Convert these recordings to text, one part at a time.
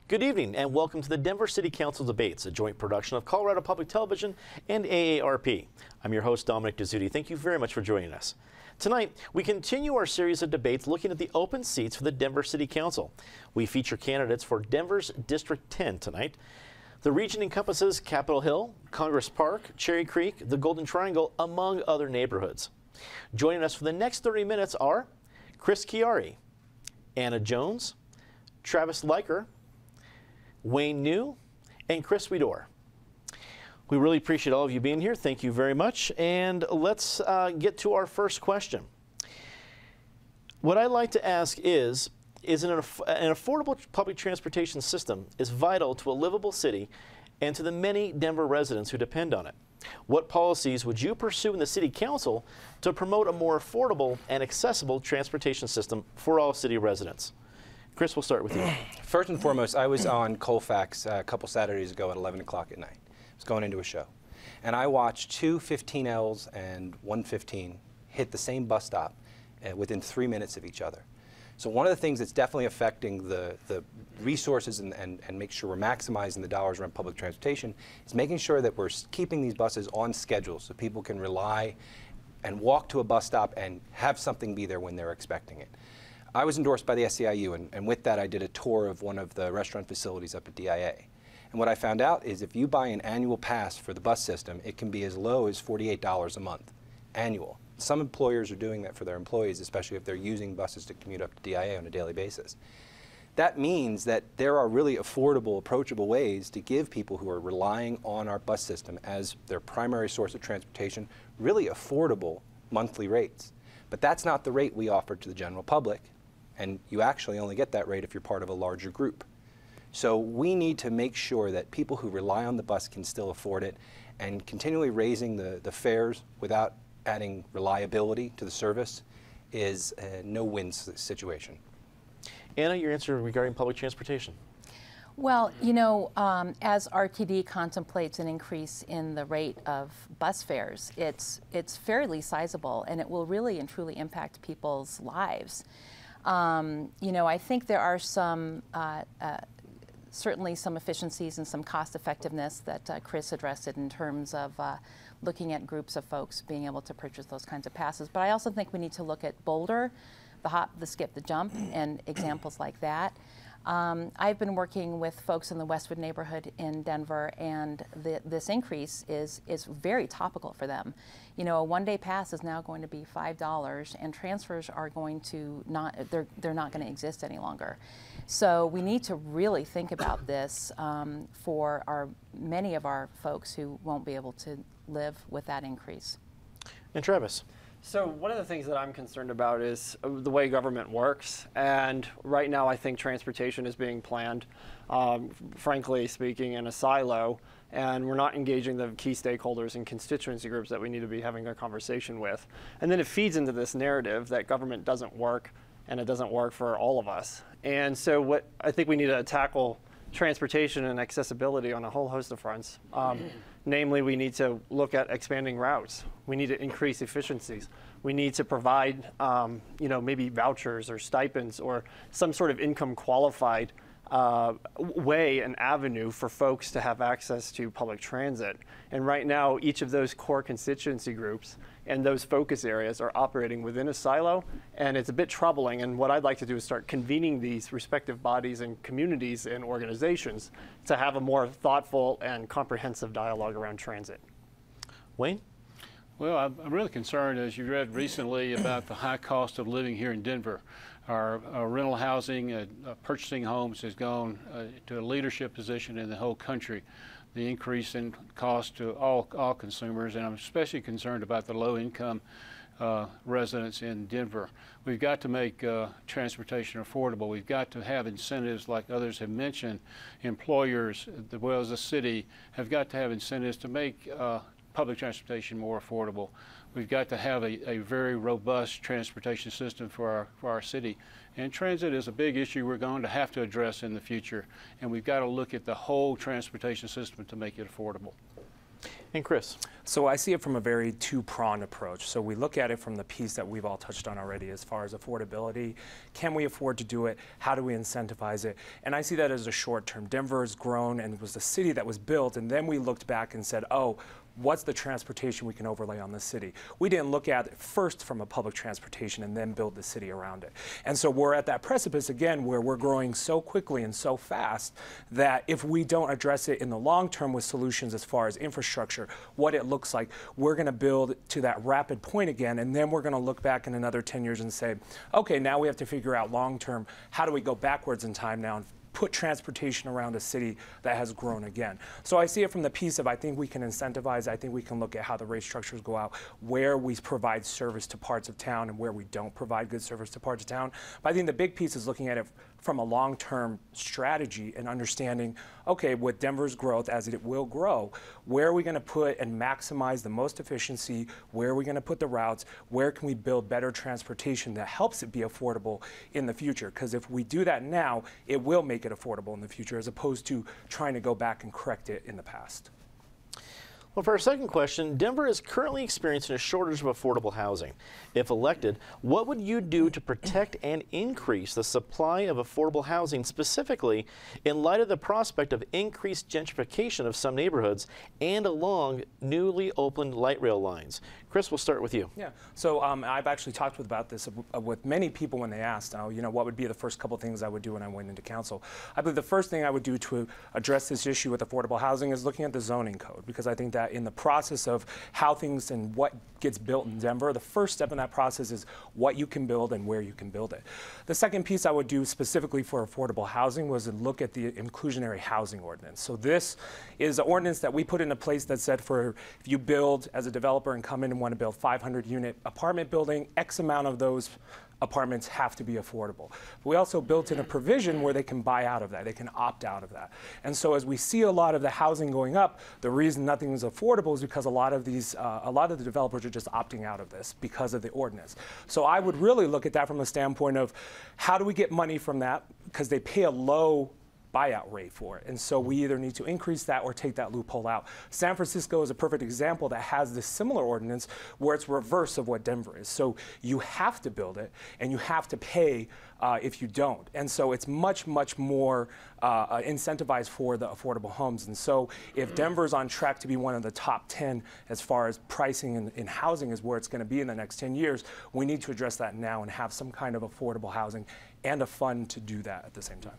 Good evening and welcome to the Denver City Council Debates, a joint production of Colorado Public Television and AARP. I'm your host, Dominic Dezzutti. Thank you very much for joining us. Tonight, we continue our series of debates looking at the open seats for the Denver City Council. We feature candidates for Denver's District 10 tonight. The region encompasses Capitol Hill, Congress Park, Cherry Creek, the Golden Triangle, among other neighborhoods. Joining us for the next 30 minutes are Chris Chiari, Anna Jones, Travis Leiker, Wayne New, and Chris Widor. We really appreciate all of you being here. Thank you very much. And let's get to our first question. What I'd like to ask is an affordable public transportation system is vital to a livable city and to the many Denver residents who depend on it. What policies would you pursue in the City Council to promote a more affordable and accessible transportation system for all city residents? Chris, we'll start with you. First and foremost, I was on Colfax a couple Saturdays ago at 11 o'clock at night. I was going into a show. And I watched two 15Ls and one 15 hit the same bus stop within 3 minutes of each other. So one of the things that's definitely affecting the resources and make sure we're maximizing the dollars around public transportation is making sure that we're keeping these buses on schedule so people can rely and walk to a bus stop and have something be there when they're expecting it. I was endorsed by the SEIU, and with that I did a tour of one of the restaurant facilities up at DIA. And what I found out is if you buy an annual pass for the bus system, it can be as low as $48 a month, annual. Some employers are doing that for their employees, especially if they're using buses to commute up to DIA on a daily basis. That means that there are really affordable, approachable ways to give people who are relying on our bus system as their primary source of transportation really affordable monthly rates. But that's not the rate we offer to the general public. And you actually only get that rate if you're part of a larger group. So we need to make sure that people who rely on the bus can still afford it, and continually raising the fares without adding reliability to the service is a no-win situation. Anna, your answer regarding public transportation. Well, you know, as RTD contemplates an increase in the rate of bus fares, it's fairly sizable, and it will really and truly impact people's lives. You know, I think there are some, certainly some efficiencies and some cost effectiveness that Chris addressed in terms of looking at groups of folks being able to purchase those kinds of passes. But I also think we need to look at Boulder, the hop, the skip, the jump, and examples like that. I've been working with folks in the Westwood neighborhood in Denver, and this increase is very topical for them. You know, a one-day pass is now going to be $5, and transfers are going to they're not going to exist any longer. So we need to really think about this for many of our folks who won't be able to live with that increase. And Travis. So one of the things that I'm concerned about is the way government works, and right now I think transportation is being planned, frankly speaking, in a silo, and we're not engaging the key stakeholders and constituency groups that we need to be having a conversation with. And then it feeds into this narrative that government doesn't work, and it doesn't work for all of us. And so what I think we need to tackle transportation and accessibility on a whole host of fronts. Namely, we need to look at expanding routes. We need to increase efficiencies. We need to provide, you know, maybe vouchers or stipends or some sort of income qualified way and avenue for folks to have access to public transit. And right now, each of those core constituency groups and those focus areas are operating within a silo, and it's a bit troubling. And what I'd like to do is start convening these respective bodies and communities and organizations to have a more thoughtful and comprehensive dialogue around transit. Wayne? Well, I'm really concerned, as you read recently, about the high cost of living here in Denver. Our rental housing, purchasing homes has gone to a leadership position in the whole country. The increase in cost to all consumers, and I'm especially concerned about the low-income residents in Denver. We've got to make transportation affordable. We've got to have incentives, like others have mentioned. Employers, as well as the city, have got to have incentives to make public transportation more affordable. We've got to have a very robust transportation system for our city. And transit is a big issue we're going to have to address in the future. And we've got to look at the whole transportation system to make it affordable. And Chris? So I see it from a very two-pronged approach. So we look at it from the piece that we've all touched on already as far as affordability. Can we afford to do it? How do we incentivize it? And I see that as a short term. Denver has grown and was the city that was built, and then we looked back and said, oh, what's the transportation we can overlay on the city? We didn't look at it first from a public transportation and then build the city around it. And so we're at that precipice again where we're growing so quickly and so fast that if we don't address it in the long term with solutions as far as infrastructure, what it looks like, we're going to build to that rapid point again, and then we're going to look back in another 10 years and say, okay, now we have to figure out long term, how do we go backwards in time now and put transportation around a city that has grown again. So I see it from the piece of I think we can incentivize, I think we can look at how the rate structures go out, where we provide service to parts of town and where we don't provide good service to parts of town. But I think the big piece is looking at it from a long-term strategy and understanding, okay, with Denver's growth, as it will grow, where are we going to put and maximize the most efficiency? Where are we going to put the routes? Where can we build better transportation that helps it be affordable in the future? Because if we do that now, it will make it affordable in the future, as opposed to trying to go back and correct it in the past. Well, for our second question, Denver is currently experiencing a shortage of affordable housing. If elected, what would you do to protect and increase the supply of affordable housing, specifically in light of the prospect of increased gentrification of some neighborhoods and along newly opened light rail lines? Chris, we'll start with you. Yeah, so I've actually talked about this with many people when they asked, you know, what would be the first couple things I would do when I went into council. I believe the first thing I would do to address this issue with affordable housing is looking at the zoning code, because I think that in the process of how things and what gets built in Denver, the first step in that process is what you can build and where you can build it. The second piece I would do specifically for affordable housing was to look at the inclusionary housing ordinance. So this is an ordinance that we put into place that said for if you build as a developer and come in and want to build 500-unit apartment building, X amount of those apartments have to be affordable. But we also built in a provision where they can buy out of that, they can opt out of that. And so as we see a lot of the housing going up, the reason nothing is affordable is because a lot of the developers are just opting out of this because of the ordinance. So I would really look at that from a standpoint of how do we get money from that, because they pay a low buyout rate for it. And so we either need to increase that or take that loophole out. San Francisco is a perfect example that has this similar ordinance where it's reverse of what Denver is. So you have to build it and you have to pay if you don't. And so it's much, much more incentivized for the affordable homes. And so if Denver's on track to be one of the top 10 as far as pricing in housing is where it's going to be in the next 10 years, we need to address that now and have some kind of affordable housing and a fund to do that at the same time.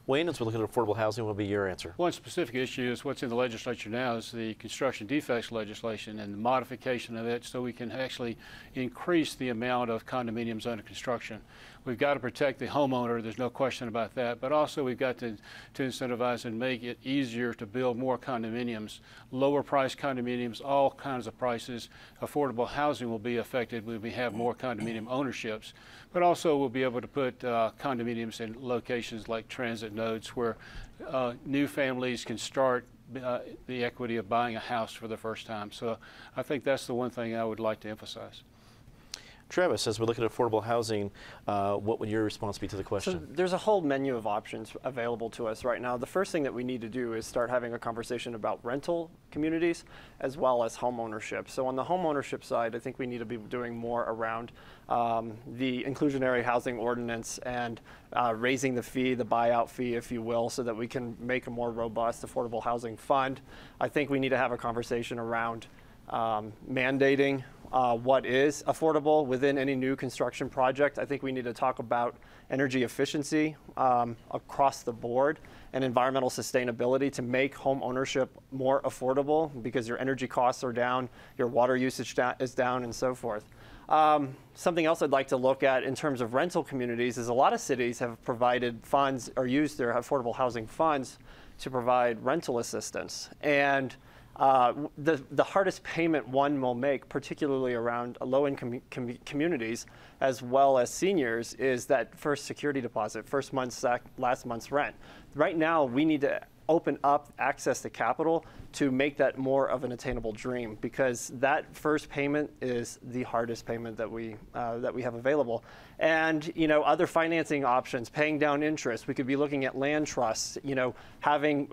Wayne, as we look at affordable housing, what will be your answer? One specific issue is what's in the legislature now is the construction defects legislation and the modification of it so we can actually increase the amount of condominiums under construction. We've got to protect the homeowner, there's no question about that, but also we've got to incentivize and make it easier to build more condominiums, lower price condominiums, all kinds of prices. Affordable housing will be affected when we have more condominium ownerships, but also we'll be able to put condominiums in locations like transit nodes where new families can start the equity of buying a house for the first time. So I think that's the one thing I would like to emphasize. Travis, as we look at affordable housing, what would your response be to the question? So there's a whole menu of options available to us right now. The first thing that we need to do is start having a conversation about rental communities as well as home ownership. So on the home ownership side, I think we need to be doing more around the inclusionary housing ordinance and raising the fee, the buyout fee, if you will, so that we can make a more robust affordable housing fund. I think we need to have a conversation around mandating what is affordable within any new construction project. I think we need to talk about energy efficiency across the board and environmental sustainability to make home ownership more affordable because your energy costs are down, your water usage is down, and so forth. Something else I'd like to look at in terms of rental communities is a lot of cities have provided funds or used their affordable housing funds to provide rental assistance. And the hardest payment one will make, particularly around low-income communities as well as seniors, is that first security deposit, last month's rent. Right now, we need to open up access to capital to make that more of an attainable dream, because that first payment is the hardest payment that we have available. And other financing options, paying down interest. We could be looking at land trusts. Having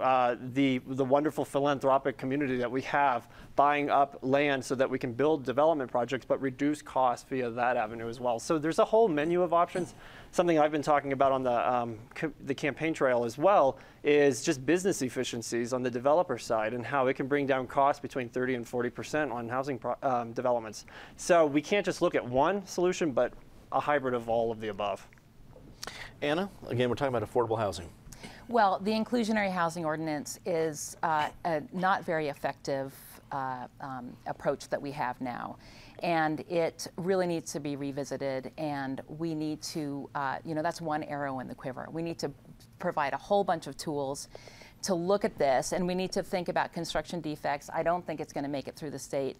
the wonderful philanthropic community that we have buying up land so that we can build development projects, but reduce costs via that avenue as well. So there's a whole menu of options. Something I've been talking about on the campaign trail as well is just business efficiencies on the developer side and how it can bring down costs between 30 and 40% on housing developments. So we can't just look at one solution, but a hybrid of all of the above. Anna, again, we're talking about affordable housing. Well, the inclusionary housing ordinance is a not very effective approach that we have now. And it really needs to be revisited, and we need to, that's one arrow in the quiver. We need to provide a whole bunch of tools to look at this, and we need to think about construction defects. I don't think it's going to make it through the state.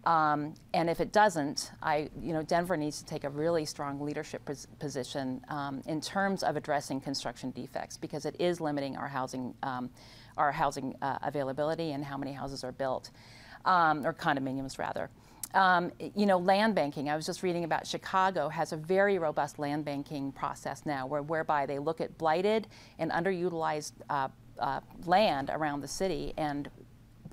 And if it doesn't, Denver needs to take a really strong leadership position in terms of addressing construction defects, because it is limiting our housing availability and how many houses are built, or condominiums rather. Land banking. I was just reading about Chicago has a very robust land banking process now, whereby they look at blighted and underutilized land around the city, and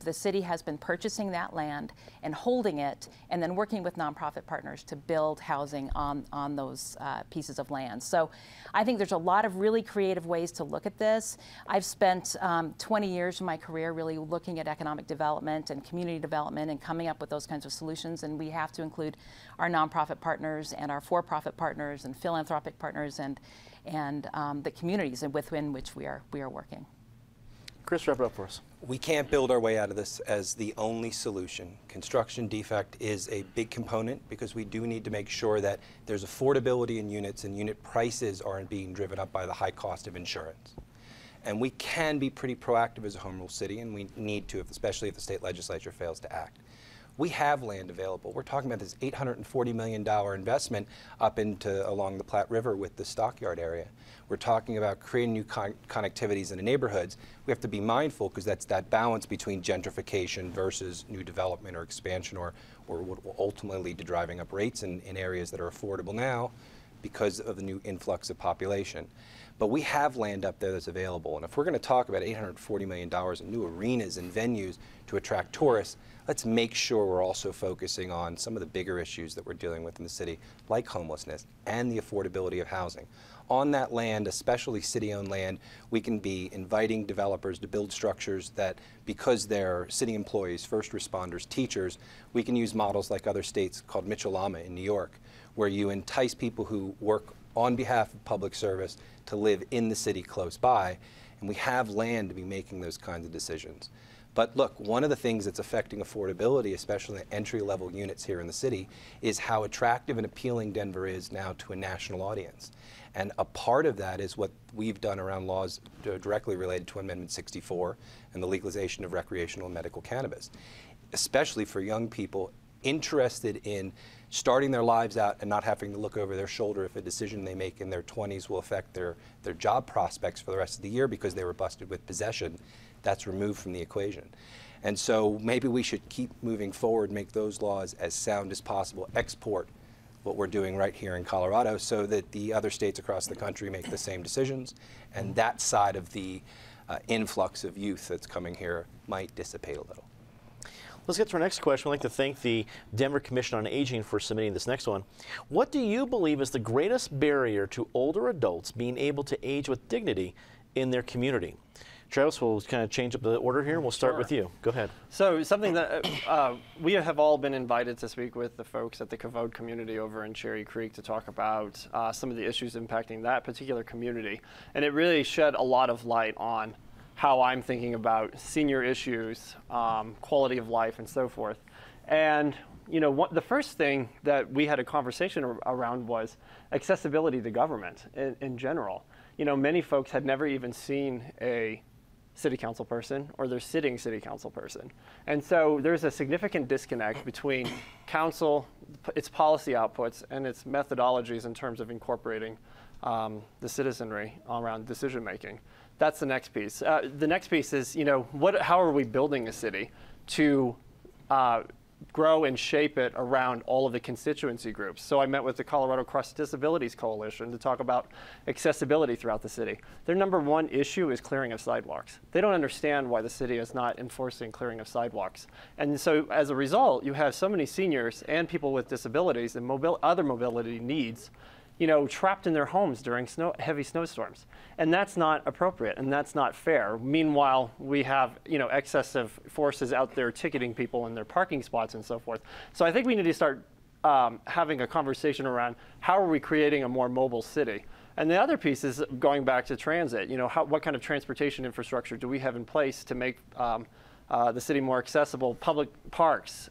the city has been purchasing that land and holding it, and then working with nonprofit partners to build housing on those pieces of land. So I think there's a lot of really creative ways to look at this. I've spent 20 years of my career really looking at economic development and community development and coming up with those kinds of solutions, and we have to include our nonprofit partners and our for-profit partners and philanthropic partners and the communities within which we are working. Chris, wrap it up for us. We can't build our way out of this as the only solution. Construction defect is a big component, because we do need to make sure that there's affordability in units and unit prices aren't being driven up by the high cost of insurance. And we can be pretty proactive as a home rule city, and we need to, especially if the state legislature fails to act. We have land available. We're talking about this $840 million investment up along the Platte River with the Stockyard area. We're talking about creating new connectivities in the neighborhoods. We have to be mindful, because that's that balance between gentrification versus new development or expansion, or what will ultimately lead to driving up rates in areas that are affordable now because of the new influx of population. But we have land up there that's available. And if we're going to talk about $840 million in new arenas and venues to attract tourists, let's make sure we're also focusing on some of the bigger issues that we're dealing with in the city, like homelessness and the affordability of housing. On that land, especially city-owned land, we can be inviting developers to build structures that, because they're city employees, first responders, teachers, we can use models like other states called Mitchell-Lama in New York, where you entice people who work on behalf of public service to live in the city close by, and we have land to be making those kinds of decisions. But look, one of the things that's affecting affordability, especially in entry-level units here in the city, is how attractive and appealing Denver is now to a national audience. And a part of that is what we've done around laws directly related to Amendment 64 and the legalization of recreational and medical cannabis, especially for young people interested in starting their lives out and not having to look over their shoulder if a decision they make in their 20s will affect their job prospects for the rest of the year because they were busted with possession. That's removed from the equation. And so maybe we should keep moving forward, make those laws as sound as possible, export what we're doing right here in Colorado so that the other states across the country make the same decisions, and that side of the influx of youth that's coming here might dissipate a little. Let's get to our next question. I'd like to thank the Denver Commission on Aging for submitting this next one. What do you believe is the greatest barrier to older adults being able to age with dignity in their community? Travis, we'll kind of change up the order here. We'll start with you. Go ahead. So something that we have all been invited to speak with the folks at the Kavod community over in Cherry Creek to talk about some of the issues impacting that particular community. And it really shed a lot of light on how I'm thinking about senior issues, quality of life, and so forth. And the first thing that we had a conversation around was accessibility to government in general. Many folks had never even seen a city council person or their sitting city council person. And so there's a significant disconnect between council, its policy outputs, and its methodologies in terms of incorporating the citizenry around decision making. That's the next piece. The next piece is, how are we building a city to grow and shape it around all of the constituency groups? So I met with the Colorado Cross Disabilities Coalition to talk about accessibility throughout the city. Their number one issue is clearing of sidewalks. They don't understand why the city is not enforcing clearing of sidewalks. And so as a result, you have so many seniors and people with disabilities and other mobility needs trapped in their homes during heavy snowstorms. And that's not appropriate, and that's not fair. Meanwhile, we have, excessive forces out there ticketing people in their parking spots and so forth. So I think we need to start having a conversation around how are we creating a more mobile city. And the other piece is going back to transit. What kind of transportation infrastructure do we have in place to make the city more accessible? Public parks,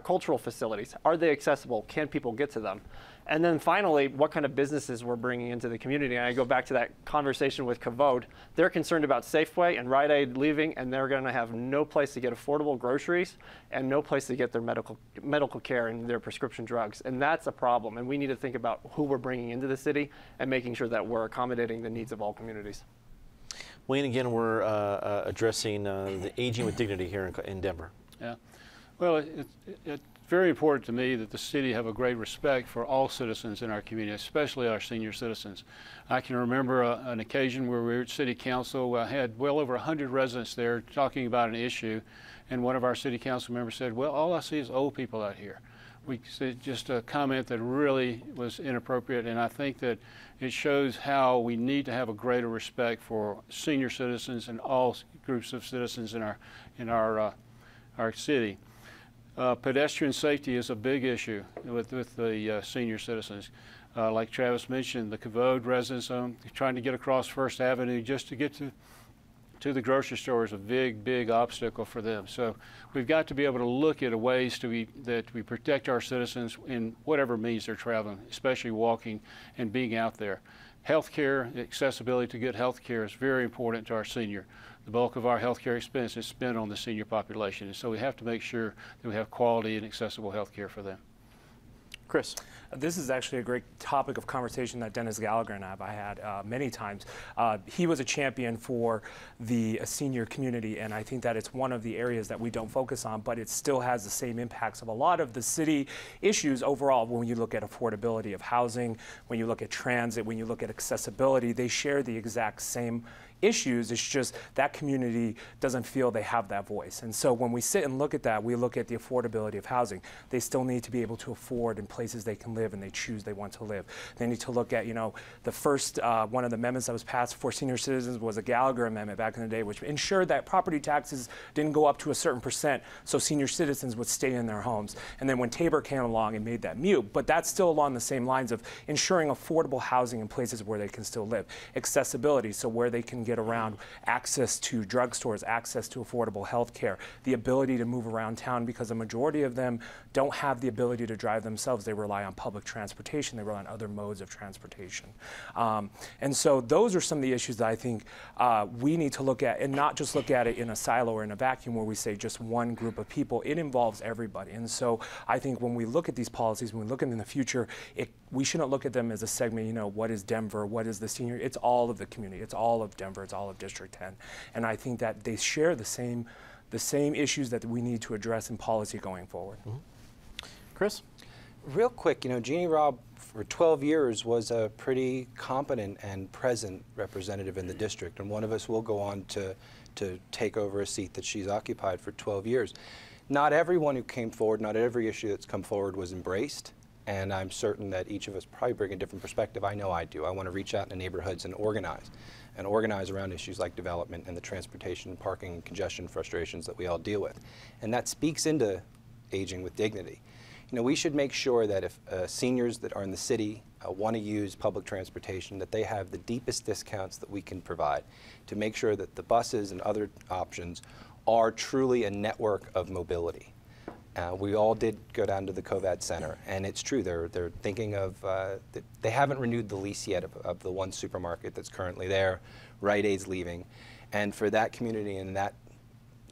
cultural facilities, are they accessible? Can people get to them? And then finally, what kind of businesses we're bringing into the community. And I go back to that conversation with Kavod. They're concerned about Safeway and Rite Aid leaving, and they're going to have no place to get affordable groceries and no place to get their medical care and their prescription drugs. And that's a problem. And we need to think about who we're bringing into the city and making sure that we're accommodating the needs of all communities. Wayne, again, we're addressing the aging with dignity here in Denver. Yeah. Well, it's very important to me that the city have a great respect for all citizens in our community, especially our senior citizens. I can remember an occasion where we were at City Council, had well over 100 residents there talking about an issue, and one of our City Council members said, well, all I see is old people out here. We said just a comment that really was inappropriate, and I think that it shows how we need to have a greater respect for senior citizens and all groups of citizens in our city. Pedestrian safety is a big issue with the senior citizens. Like Travis mentioned, the Kavod residents trying to get across First Avenue just to get to the grocery store is a big obstacle for them. So we've got to be able to look at ways that we protect our citizens in whatever means they're traveling, especially walking and being out there. Healthcare, accessibility to good health care is very important to our senior. The bulk of our healthcare expense is spent on the senior population, and so we have to make sure that we have quality and accessible health care for them. Chris. This is actually a great topic of conversation that Dennis Gallagher and I had many times. He was a champion for the senior community, and I think that it's one of the areas that we don't focus on, but it still has the same impacts of a lot of the city issues overall. When you look at affordability of housing, when you look at transit, when you look at accessibility, they share the exact same issues. It's just that community doesn't feel they have that voice. And so when we sit and look at that, we look at the affordability of housing. They still need to be able to afford in places they can live and they choose they want to live. They need to look at, the first one of the amendments that was passed for senior citizens was a Gallagher amendment back in the day, which ensured that property taxes didn't go up to a certain percent so senior citizens would stay in their homes. And then when Tabor came along and made that mute, but that's still along the same lines of ensuring affordable housing in places where they can still live. Accessibility, so where they can get around, access to drugstores, access to affordable health care, the ability to move around town, because a majority of them don't have the ability to drive themselves. They rely on public transportation. They rely on other modes of transportation. And so those are some of the issues that I think we need to look at, and not just look at it in a silo or in a vacuum where we say just one group of people. It involves everybody. And so I think when we look at these policies, when we look at them in the future, we shouldn't look at them as a segment, what is Denver, what is the senior, it's all of the community, it's all of Denver, it's all of District 10. And I think that they share the same issues that we need to address in policy going forward. Mm-hmm. Chris? Real quick, Jeannie Robb for 12 years was a pretty competent and present representative in the district, and one of us will go on to take over a seat that she's occupied for 12 years. Not everyone who came forward, not every issue that's come forward was embraced. And I'm certain that each of us probably bring a different perspective. I know I do. I want to reach out in the neighborhoods and organize around issues like development and the transportation, parking, and congestion frustrations that we all deal with. And that speaks into aging with dignity. We should make sure that if seniors that are in the city want to use public transportation, that they have the deepest discounts that we can provide to make sure that the buses and other options are truly a network of mobility. We all did go down to the Covad Center, and it's true, they're thinking of, they haven't renewed the lease yet of the one supermarket that's currently there. Rite Aid's leaving. And for that community and that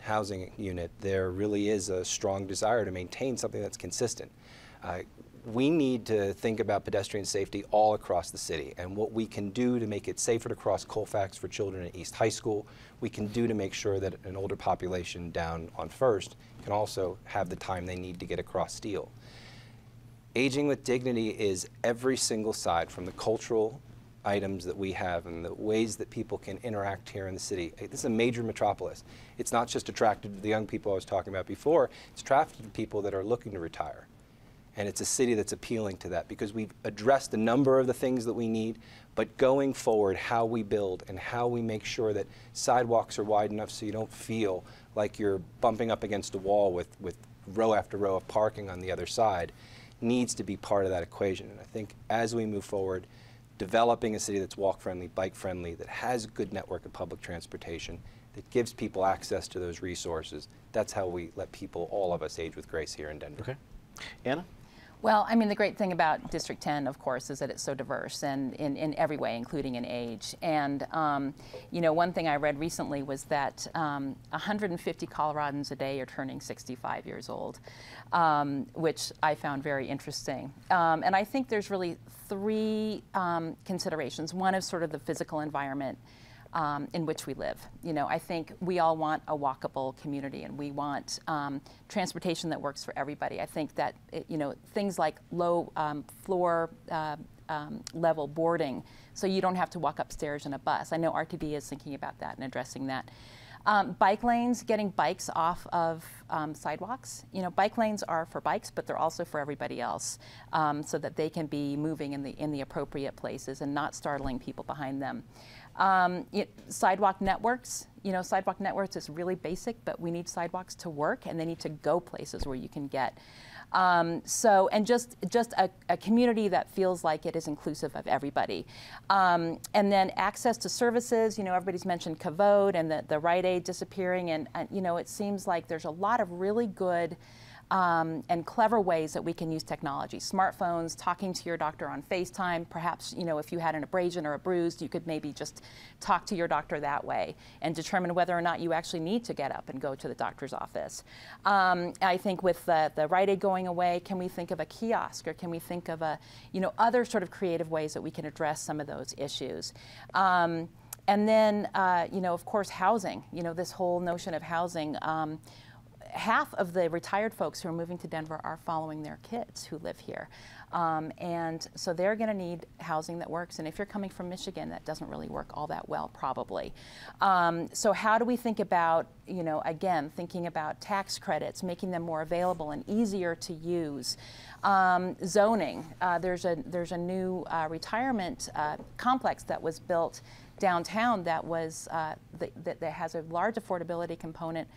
housing unit, there really is a strong desire to maintain something that's consistent. we need to think about pedestrian safety all across the city and what we can do to make it safer to cross Colfax for children at East High School. We can do to make sure that an older population down on First can also have the time they need to get across Steele. Aging with dignity is every single side, from the cultural items that we have and the ways that people can interact here in the city. This is a major metropolis. It's not just attracted to the young people I was talking about before, it's attracted to people that are looking to retire. And it's a city that's appealing to that because we've addressed a number of the things that we need, but going forward, how we build and how we make sure that sidewalks are wide enough so you don't feel like you're bumping up against a wall with row after row of parking on the other side needs to be part of that equation. And I think as we move forward, developing a city that's walk-friendly, bike-friendly, that has a good network of public transportation, that gives people access to those resources, that's how we let people, all of us, age with grace here in Denver. Okay. Anna? Well, I mean, the great thing about District 10, of course, is that it's so diverse and in every way, including in age. And, you know, one thing I read recently was that 150 Coloradans a day are turning 65 years old, which I found very interesting. And I think there's really three considerations. One is sort of the physical environment in which we live. You know, I think we all want a walkable community, and we want transportation that works for everybody. I think that you know, things like low floor level boarding, so you don't have to walk upstairs in a bus. I know RTD is thinking about that and addressing that. Bike lanes, getting bikes off of sidewalks. You know, bike lanes are for bikes, but they're also for everybody else, so that they can be moving in the appropriate places and not startling people behind them. Sidewalk networks, you know, sidewalk networks is really basic, but we need sidewalks to work, and they need to go places where you can get. And just a community that feels like it is inclusive of everybody. And then access to services, you know, everybody's mentioned Kavod and the Rite Aid disappearing, and you know, it seems like there's a lot of really good and clever ways that we can use technology. Smartphones, talking to your doctor on FaceTime, perhaps, you know, if you had an abrasion or a bruise, you could maybe just talk to your doctor that way and determine whether or not you actually need to get up and go to the doctor's office. I think with the Rite Aid going away, can we think of a kiosk, or can we think of you know, other sort of creative ways that we can address some of those issues? And then, you know, of course, housing, you know, this whole notion of housing. Half of the retired folks who are moving to Denver are following their kids who live here. And so they're going to need housing that works. And if you're coming from Michigan, that doesn't really work all that well, probably. So how do we think about, you know, again, thinking about tax credits, making them more available and easier to use? Zoning. There's a new retirement complex that was built downtown that was that has a large affordability component.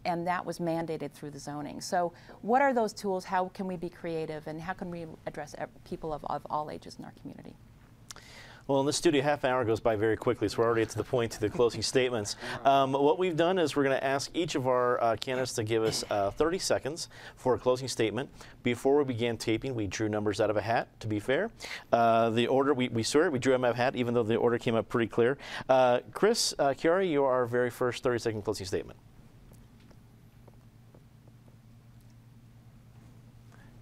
And that was mandated through the zoning. So what are those tools? How can we be creative? And how can we address people of all ages in our community? Well, in the studio, half an hour goes by very quickly, so we're already to the point to the closing statements. What we've done is we're going to ask each of our candidates to give us 30 seconds for a closing statement. Before we began taping, we drew numbers out of a hat, to be fair. The order, we swear, we drew them out of a hat, even though the order came up pretty clear. Chris Chiari, you are our very first 30-second closing statement.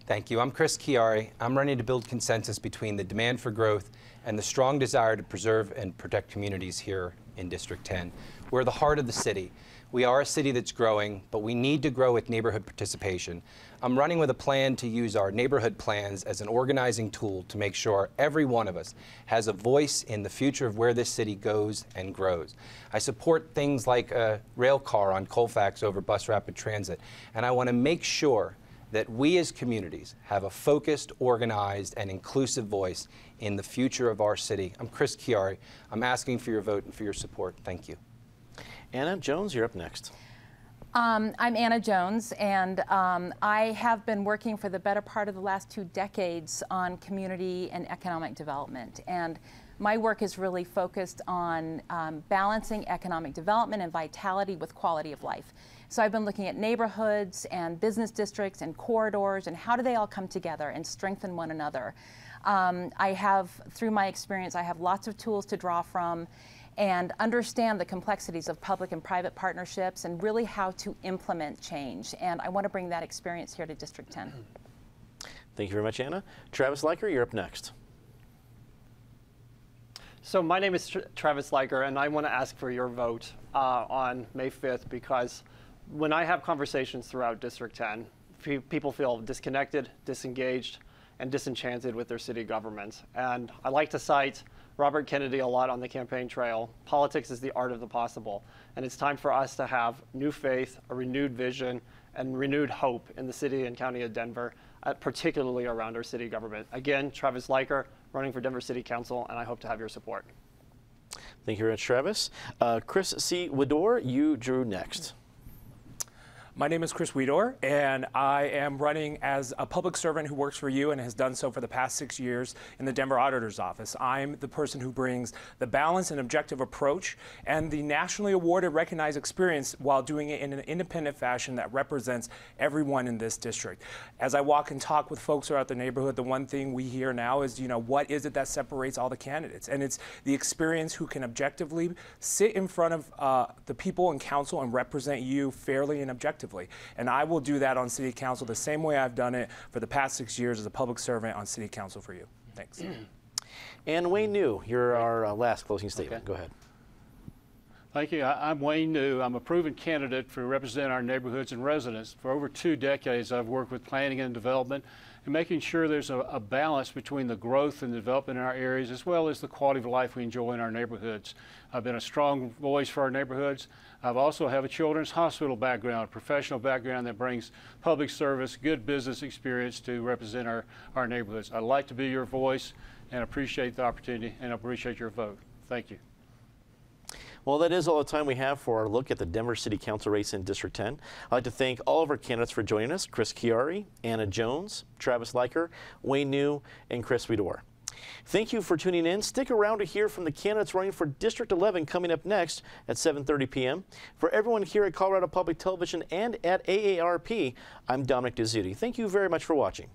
Thank you. I'm Chris Chiari. I'm running to build consensus between the demand for growth and the strong desire to preserve and protect communities here in District 10. We're the heart of the city. We are a city that's growing, but we need to grow with neighborhood participation. I'm running with a plan to use our neighborhood plans as an organizing tool to make sure every one of us has a voice in the future of where this city goes and grows. I support things like a rail car on Colfax over bus rapid transit, and I want to make sure that we as communities have a focused, organized, and inclusive voice in the future of our city. I'm Chris Chiari. I'm asking for your vote and for your support. Thank you. Anna Jones, you're up next. I'm Anna Jones, and I have been working for the better part of the last 2 decades on community and economic development. And my work is really focused on balancing economic development and vitality with quality of life. So I've been looking at neighborhoods and business districts and corridors and how do they all come together and strengthen one another. I have, through my experience, I have lots of tools to draw from and understand the complexities of public and private partnerships and really how to implement change. And I want to bring that experience here to District 10. Thank you very much, Anna. Travis Leiker, you're up next. So my name is Travis Leiker, and I want to ask for your vote on May 5th, because when I have conversations throughout District 10, people feel disconnected, disengaged, and disenchanted with their city government. And I like to cite Robert Kennedy a lot on the campaign trail. Politics is the art of the possible, and it's time for us to have new faith, a renewed vision, and renewed hope in the city and county of Denver, particularly around our city government. Again, Travis Leiker, running for Denver City Council, and I hope to have your support. Thank you very much, Travis. Chris C. Widor, you drew next. My name is Chris Widor, and I am running as a public servant who works for you and has done so for the past 6 years in the Denver Auditor's Office. I'm the person who brings the balanced and objective approach and the nationally awarded recognized experience while doing it in an independent fashion that represents everyone in this district. As I walk and talk with folks throughout the neighborhood, the one thing we hear now is, what is it that separates all the candidates? And it's the experience who can objectively sit in front of the people in council and represent you fairly and objectively. And I will do that on City Council the same way I've done it for the past 6 years as a public servant on City Council for you. Thanks. And Wayne New, you're our last closing statement. Okay. Go ahead. Thank you. I'm Wayne New. I'm a proven candidate for representing our neighborhoods and residents. For over 2 decades, I've worked with planning and development and making sure there's a balance between the growth and development in our areas as well as the quality of life we enjoy in our neighborhoods. I've been a strong voice for our neighborhoods. I've also have a children's hospital background, a professional background that brings public service, good business experience to represent our neighborhoods. I'd like to be your voice and appreciate the opportunity and appreciate your vote. Thank you. Well, that is all the time we have for our look at the Denver City Council race in District 10. I'd like to thank all of our candidates for joining us: Chris Chiari, Anna Jones, Travis Leiker, Wayne New, and Chris Widor. Thank you for tuning in. Stick around to hear from the candidates running for District 11 coming up next at 7:30 p.m. For everyone here at Colorado Public Television and at AARP, I'm Dominic Dezzutti. Thank you very much for watching.